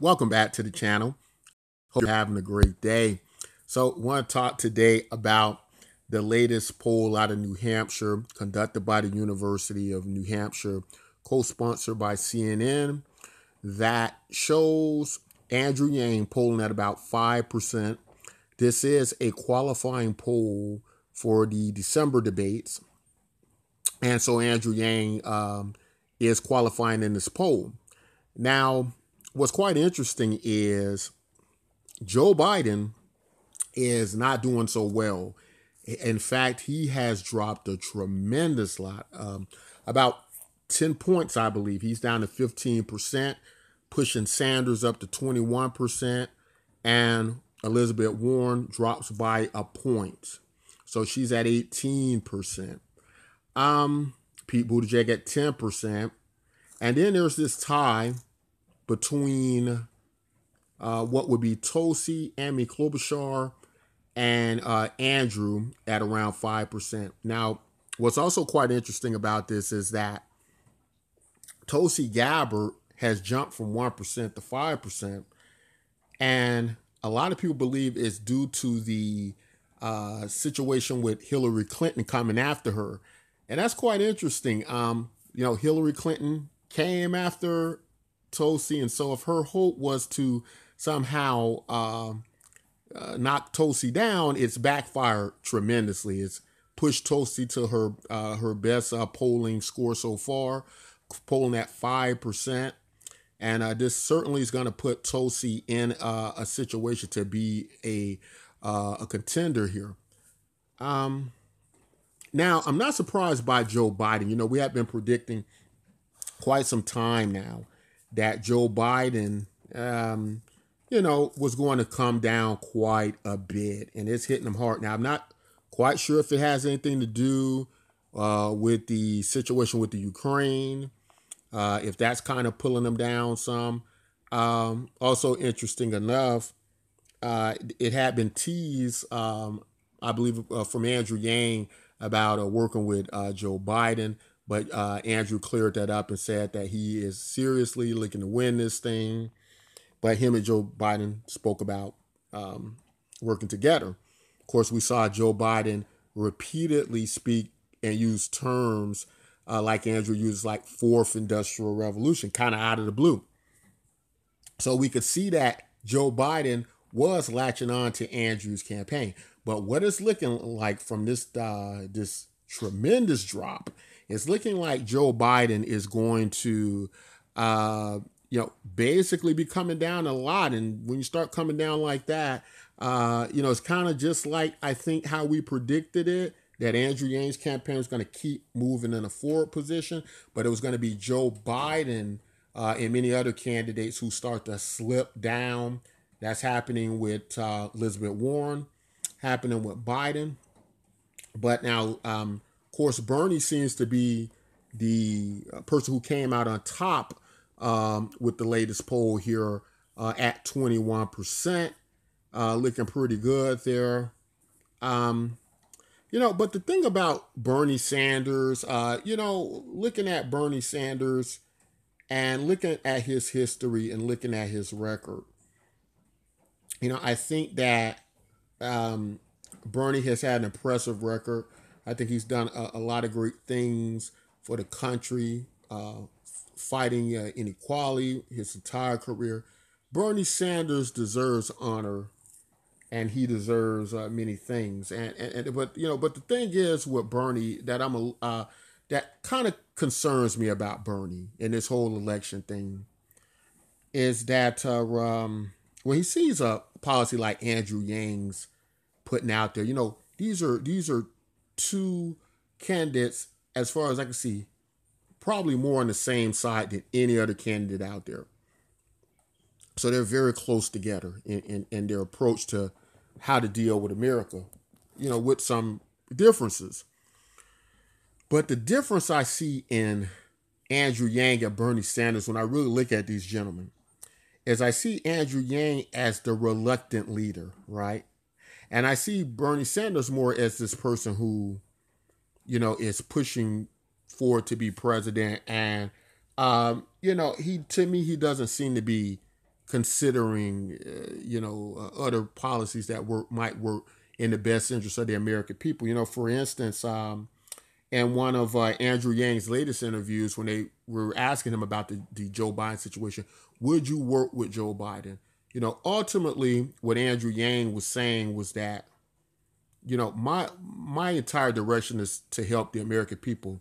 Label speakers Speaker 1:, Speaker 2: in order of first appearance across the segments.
Speaker 1: Welcome back to the channel. Hope you're having a great day. So, I want to talk today about the latest poll out of New Hampshire, conducted by the University of New Hampshire, co-sponsored by CNN, that shows Andrew Yang polling at about 5%. This is a qualifying poll for the December debates. And so Andrew Yang is qualifying in this poll. Now, what's quite interesting is Joe Biden is not doing so well. In fact, he has dropped a tremendous lot, about 10 points, I believe. He's down to 15%, pushing Sanders up to 21%, and Elizabeth Warren drops by a point. So she's at 18%. Pete Buttigieg at 10%. And then there's this tie between what would be Tulsi, Amy Klobuchar, and Andrew at around 5%. Now, what's also quite interesting about this is that Tulsi Gabbard has jumped from 1% to 5%. And a lot of people believe it's due to the situation with Hillary Clinton coming after her. And that's quite interesting. Hillary Clinton came after Tulsi, and so if her hope was to somehow knock Tulsi down, it's backfired tremendously. It's pushed Tulsi to her best polling score so far, polling at 5%. And this certainly is going to put Tulsi in a situation to be a contender here. Now, I'm not surprised by Joe Biden. We have been predicting quite some time now that Joe Biden, was going to come down quite a bit, and it's hitting him hard. Now, I'm not quite sure if it has anything to do with the situation with the Ukraine, if that's kind of pulling him down some. Also, interesting enough, it had been teased, I believe, from Andrew Yang about working with Joe Biden. But Andrew cleared that up and said that he is seriously looking to win this thing. But him and Joe Biden spoke about working together. Of course, we saw Joe Biden repeatedly speak and use terms like Andrew used, like fourth industrial revolution, kind of out of the blue. So we could see that Joe Biden was latching on to Andrew's campaign. But what it's looking like from this tremendous drop, it's looking like Joe Biden is going to, basically be coming down a lot. And when you start coming down like that, it's kind of just like, I think, how we predicted it, that Andrew Yang's campaign was going to keep moving in a forward position, but it was going to be Joe Biden and many other candidates who start to slip down. That's happening with Elizabeth Warren, happening with Biden. But now, of course, Bernie seems to be the person who came out on top with the latest poll here at 21%, looking pretty good there. But the thing about Bernie Sanders, looking at Bernie Sanders and looking at his history and looking at his record, I think that Bernie has had an impressive record. I think he's done a lot of great things for the country, fighting inequality his entire career. Bernie Sanders deserves honor, and he deserves many things. But the thing is with Bernie that that kind of concerns me about Bernie and this whole election thing is that when he sees a policy like Andrew Yang's putting out there, these are two candidates, as far as I can see, probably more on the same side than any other candidate out there. So they're very close together in their approach to how to deal with America, with some differences. But the difference I see in Andrew Yang and Bernie Sanders, when I really look at these gentlemen, is I see Andrew Yang as the reluctant leader, right? And I see Bernie Sanders more as this person who, is pushing forward to be president. And, he doesn't seem to be considering, other policies that might work in the best interest of the American people. For instance, in one of Andrew Yang's latest interviews, when they were asking him about the Joe Biden situation, would you work with Joe Biden? Ultimately, what Andrew Yang was saying was that, my entire direction is to help the American people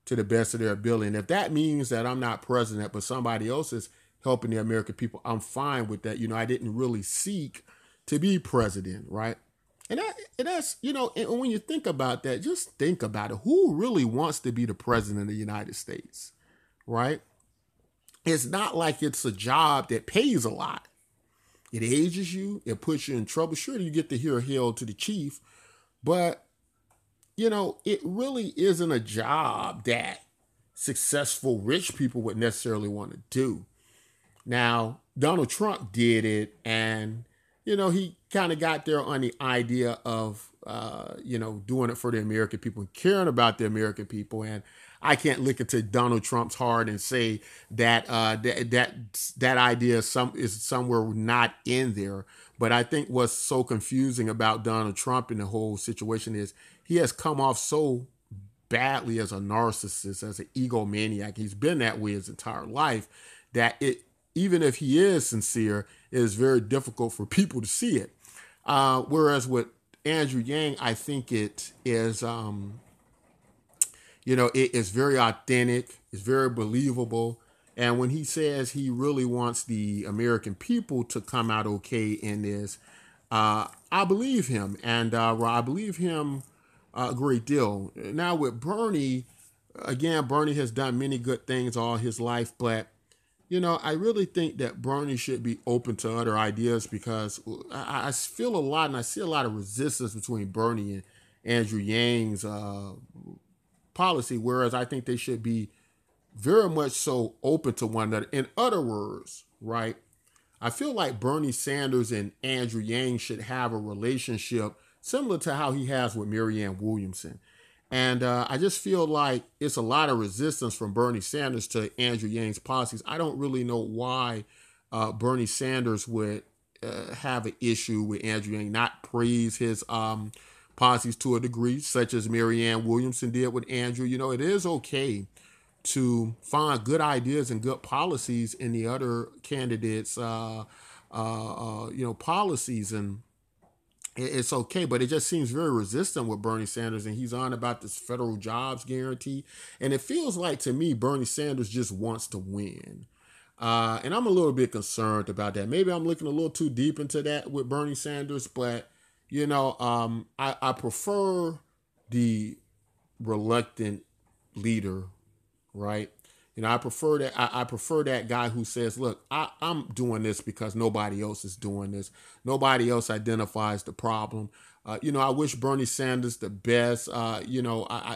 Speaker 1: to the best of their ability. And if that means that I'm not president, but somebody else is helping the American people, I'm fine with that. I didn't really seek to be president, right? And that's, and when you think about that, just think about it. Who really wants to be the president of the United States, right? It's not like it's a job that pays a lot. It ages you. It puts you in trouble. Sure, you get to hear hail to the chief, but, it really isn't a job that successful rich people would necessarily want to do. Now, Donald Trump did it, and, he kind of got there on the idea of, doing it for the American people and caring about the American people. And I can't look into Donald Trump's heart and say that that idea is somewhere not in there. But I think what's so confusing about Donald Trump and the whole situation is he has come off so badly as a narcissist, as an egomaniac. He's been that way his entire life, that even if he is sincere, it is very difficult for people to see it. Whereas with Andrew Yang, I think it is, it is very authentic. It's very believable. And when he says he really wants the American people to come out okay in this, I believe him. And I believe him a great deal. Now with Bernie, again, Bernie has done many good things all his life, but I really think that Bernie should be open to other ideas, because I feel a lot and I see a lot of resistance between Bernie and Andrew Yang's policy, whereas I think they should be very much so open to one another. In other words, right, I feel like Bernie Sanders and Andrew Yang should have a relationship similar to how he has with Marianne Williamson. And I just feel like it's a lot of resistance from Bernie Sanders to Andrew Yang's policies. I don't really know why Bernie Sanders would have an issue with Andrew Yang, not praise his policies to a degree, such as Marianne Williamson did with Andrew. It is okay to find good ideas and good policies in the other candidates' policies, and it's okay, but it just seems very resistant with Bernie Sanders, and he's on about this federal jobs guarantee. And it feels like to me, Bernie Sanders just wants to win. And I'm a little bit concerned about that. Maybe I'm looking a little too deep into that with Bernie Sanders, but, I prefer the reluctant leader, right? I prefer that. I prefer that guy who says, "Look, I'm doing this because nobody else is doing this. Nobody else identifies the problem." I wish Bernie Sanders the best.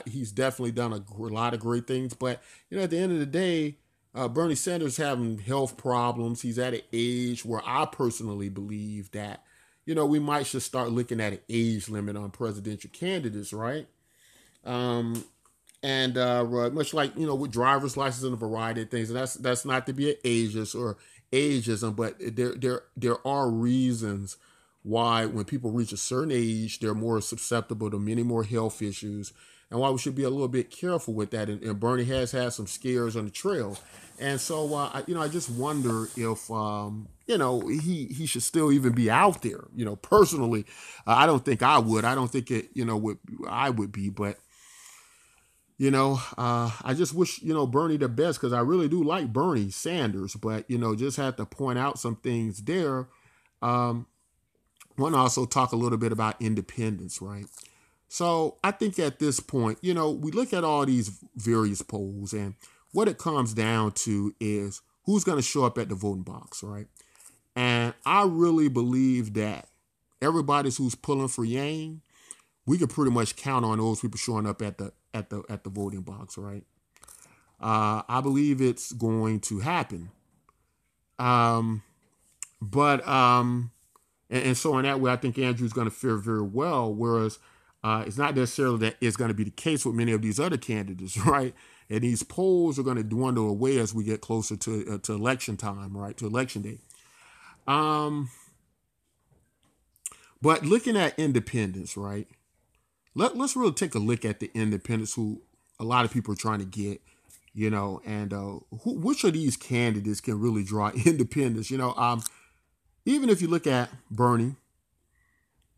Speaker 1: He's definitely done a lot of great things, but at the end of the day, Bernie Sanders having health problems. He's at an age where I personally believe that we might should start looking at an age limit on presidential candidates, right? And much like, with driver's license and a variety of things. And that's not to be an ageist or ageism, but there are reasons why when people reach a certain age, they're more susceptible to many more health issues, and why we should be a little bit careful with that. And Bernie has had some scares on the trail. And so, I just wonder if, he should still even be out there. Personally, I don't think I would. I don't think I would be, but I just wish, Bernie the best, because I really do like Bernie Sanders, but, just had to point out some things there. Want to also talk a little bit about independence, right? So I think at this point, we look at all these various polls, and what it comes down to is who's going to show up at the voting box, right? And I really believe that everybody who's pulling for Yang, we can pretty much count on those people showing up at the voting box, right? I believe it's going to happen. And so in that way, I think Andrew's going to fare very well, whereas it's not necessarily that it's going to be the case with many of these other candidates, right? And these polls are going to dwindle away as we get closer to election time, right, to election day. Um, but looking at independents, right? Let's really take a look at the independents who a lot of people are trying to get, and which of these candidates can really draw independents? Even if you look at Bernie's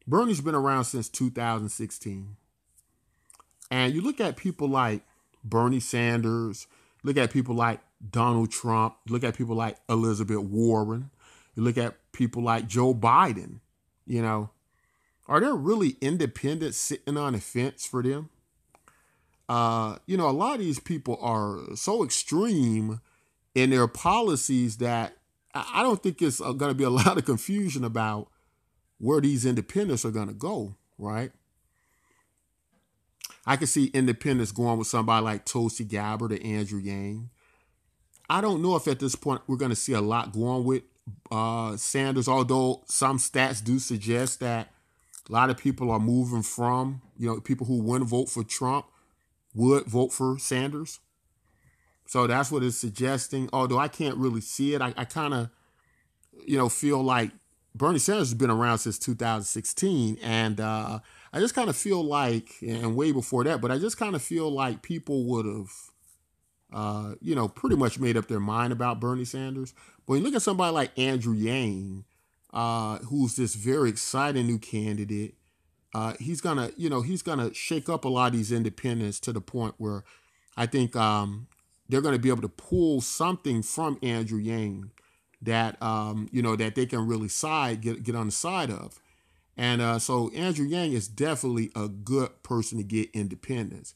Speaker 1: been around since 2016. And you look at people like Bernie Sanders, look at people like Donald Trump, look at people like Elizabeth Warren, you look at people like Joe Biden, you know, are there really independents sitting on the fence for them? A lot of these people are so extreme in their policies that I don't think it's going to be a lot of confusion about where these independents are going to go, right? I can see independents going with somebody like Tulsi Gabbard or Andrew Yang. I don't know if at this point we're going to see a lot going with Sanders, although some stats do suggest that a lot of people are moving from, people who wouldn't vote for Trump would vote for Sanders. So that's what it's suggesting. Although I can't really see it. I kind of, feel like Bernie Sanders has been around since 2016. And I just kind of feel like, and way before that, but I just kind of feel like people would have, pretty much made up their mind about Bernie Sanders. But when you look at somebody like Andrew Yang, who's this very exciting new candidate, he's gonna shake up a lot of these independents to the point where I think they're going to be able to pull something from Andrew Yang that that they can really get on the side of. And so Andrew Yang is definitely a good person to get independence.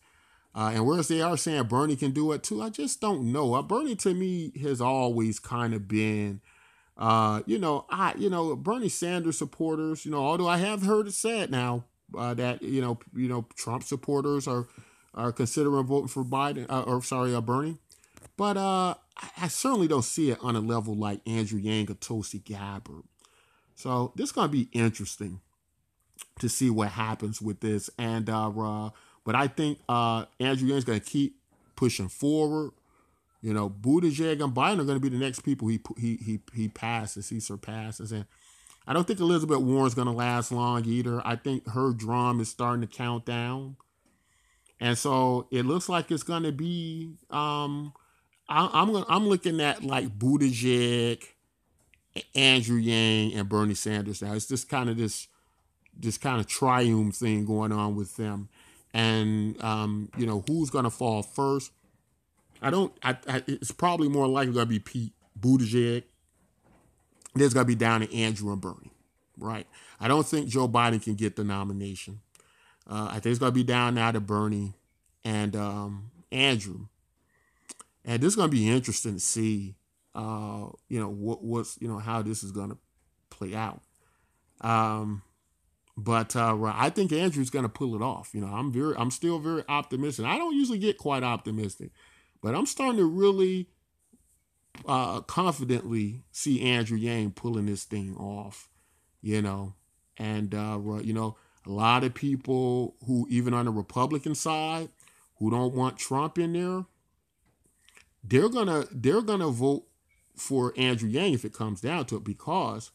Speaker 1: And whereas they are saying Bernie can do it too, I just don't know. Bernie to me has always kind of been, Bernie Sanders supporters. Although I have heard it said now that Trump supporters are considering voting for Bernie. But I certainly don't see it on a level like Andrew Yang or Tulsi Gabbard. So this is going to be interesting to see what happens with this. And but I think Andrew Yang is going to keep pushing forward. Buttigieg and Biden are going to be the next people he passes, he surpasses. And I don't think Elizabeth Warren's going to last long either. I think her drum is starting to count down. And so it looks like it's going to be I'm looking at like Buttigieg, Andrew Yang, and Bernie Sanders now. It's just kind of this kind of triumph thing going on with them. And who's going to fall first? It's probably more likely going to be Pete Buttigieg. There's going to be down to Andrew and Bernie, right? I don't think Joe Biden can get the nomination. I think it's going to be down now to Bernie and Andrew. And this is going to be interesting to see, what's how this is going to play out. But I think Andrew's going to pull it off. I'm still very optimistic. I don't usually get quite optimistic, but I'm starting to really confidently see Andrew Yang pulling this thing off. And a lot of people who even on the Republican side who don't want Trump in there, they're gonna vote for Andrew Yang if it comes down to it, because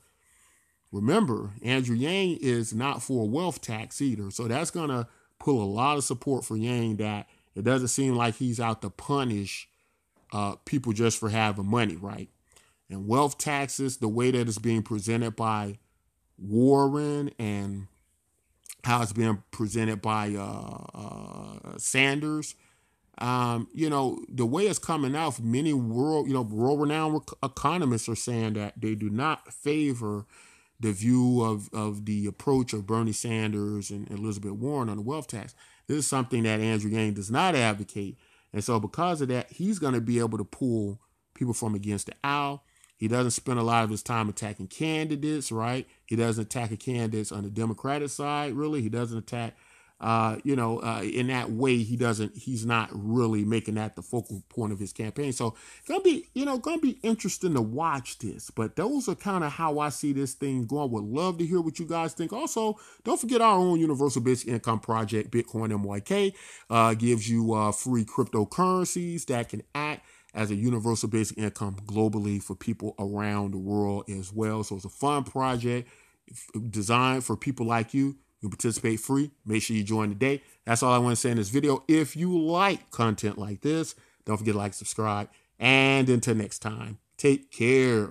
Speaker 1: remember, Andrew Yang is not for a wealth tax either. So that's gonna pull a lot of support for Yang, that it doesn't seem like he's out to punish people just for having money, right? And wealth taxes, the way that it's being presented by Warren and how it's being presented by Sanders, the way it's coming out, many world-renowned economists are saying that they do not favor the view of the approach of Bernie Sanders and Elizabeth Warren on the wealth tax. This is something that Andrew Yang does not advocate. And so because of that, he's going to be able to pull people from against the aisle. He doesn't spend a lot of his time attacking candidates, right? He doesn't attack candidates on the Democratic side, really. He doesn't attack in that way, he's not really making that the focal point of his campaign. So it's gonna be interesting to watch this. But those are kind of how I see this thing going. Would love to hear what you guys think. Also, don't forget our own Universal Basic Income Project, Bitcoin MYK, gives you free cryptocurrencies that can act as a universal basic income globally for people around the world as well. So it's a fun project designed for people like you. You can participate free. Make sure you join today. That's all I want to say in this video. If you like content like this, don't forget to like, subscribe, and until next time, take care.